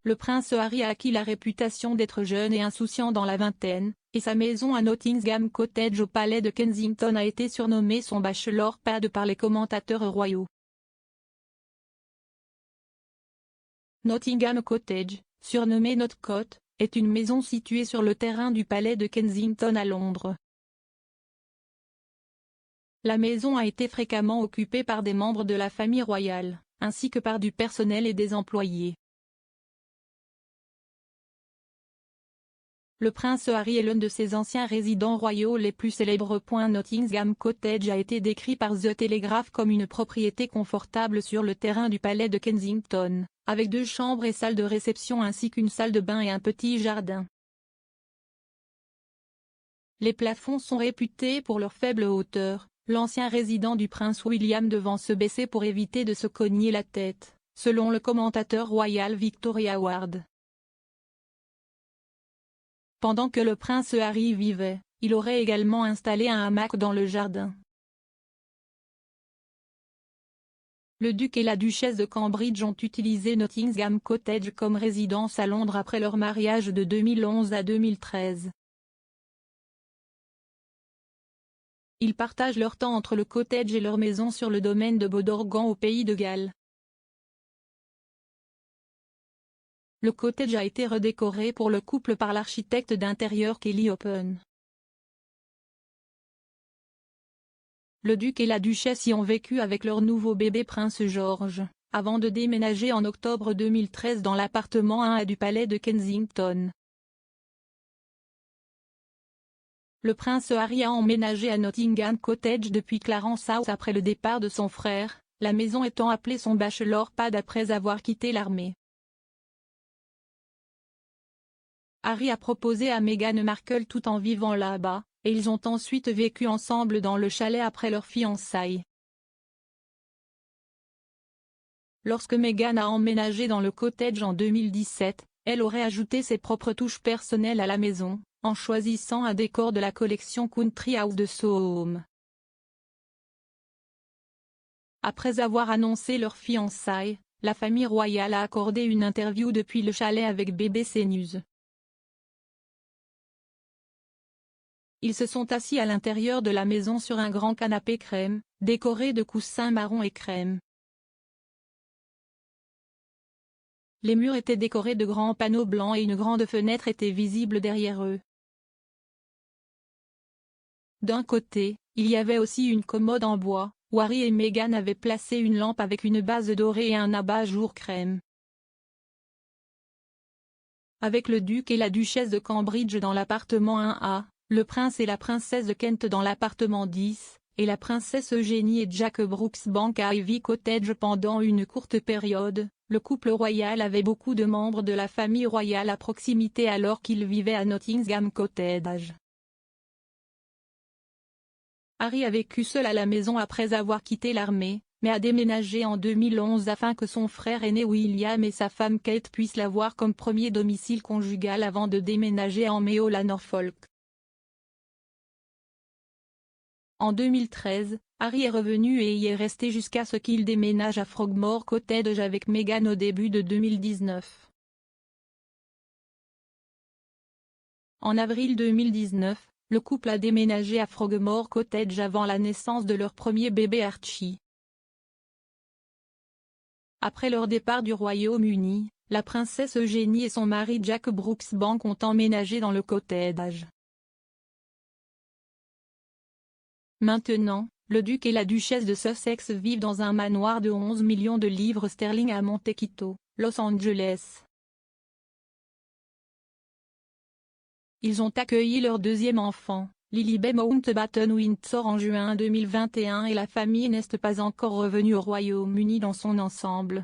Le prince Harry a acquis la réputation d'être jeune et insouciant dans la vingtaine, et sa maison à Nottingham Cottage au palais de Kensington a été surnommée son bachelor pad par les commentateurs royaux. Nottingham Cottage, surnommée Notcott, est une maison située sur le terrain du palais de Kensington à Londres. La maison a été fréquemment occupée par des membres de la famille royale, ainsi que par du personnel et des employés. Le prince Harry est l'un de ses anciens résidents royaux les plus célèbres. Nottingham Cottage a été décrit par The Telegraph comme une propriété confortable sur le terrain du palais de Kensington, avec 2 chambres et salle de réception ainsi qu'une salle de bain et un petit jardin. Les plafonds sont réputés pour leur faible hauteur, l'ancien résident du prince William devant se baisser pour éviter de se cogner la tête, selon le commentateur royal Victoria Ward. Pendant que le prince Harry vivait, il aurait également installé un hamac dans le jardin. Le duc et la duchesse de Cambridge ont utilisé Nottingham Cottage comme résidence à Londres après leur mariage de 2011 à 2013. Ils partagent leur temps entre le cottage et leur maison sur le domaine de Bodorgan au pays de Galles. Le cottage a été redécoré pour le couple par l'architecte d'intérieur Kelly Oppen. Le duc et la duchesse y ont vécu avec leur nouveau bébé prince George, avant de déménager en octobre 2013 dans l'appartement 1A du palais de Kensington. Le prince Harry a emménagé à Nottingham Cottage depuis Clarence House après le départ de son frère, la maison étant appelée son bachelor pad après avoir quitté l'armée. Harry a proposé à Meghan Markle tout en vivant là-bas, et ils ont ensuite vécu ensemble dans le chalet après leur fiançailles. Lorsque Meghan a emménagé dans le cottage en 2017, elle aurait ajouté ses propres touches personnelles à la maison, en choisissant un décor de la collection Country House de Soho Home. Après avoir annoncé leurs fiançailles, la famille royale a accordé une interview depuis le chalet avec BBC News. Ils se sont assis à l'intérieur de la maison sur un grand canapé crème, décoré de coussins marron et crème. Les murs étaient décorés de grands panneaux blancs et une grande fenêtre était visible derrière eux. D'un côté, il y avait aussi une commode en bois, où Harry et Meghan avaient placé une lampe avec une base dorée et un abat-jour crème. Avec le duc et la duchesse de Cambridge dans l'appartement 1A, le prince et la princesse de Kent dans l'appartement 10, et la princesse Eugénie et Jack Brooksbank à Ivy Cottage pendant une courte période, le couple royal avait beaucoup de membres de la famille royale à proximité alors qu'ils vivaient à Nottingham Cottage. Harry a vécu seul à la maison après avoir quitté l'armée, mais a déménagé en 2011 afin que son frère aîné William et sa femme Kate puissent l'avoir comme premier domicile conjugal avant de déménager en Meola à Norfolk. En 2013, Harry est revenu et y est resté jusqu'à ce qu'il déménage à Frogmore Cottage avec Meghan au début de 2019. En avril 2019, le couple a déménagé à Frogmore Cottage avant la naissance de leur premier bébé Archie. Après leur départ du Royaume-Uni, la princesse Eugénie et son mari Jack Brooksbank ont emménagé dans le cottage. Maintenant, le duc et la duchesse de Sussex vivent dans un manoir de 11 millions de livres sterling à Montecito, Los Angeles. Ils ont accueilli leur deuxième enfant, Lilibet Mountbatten-Windsor en juin 2021 et la famille n'est pas encore revenue au Royaume-Uni dans son ensemble.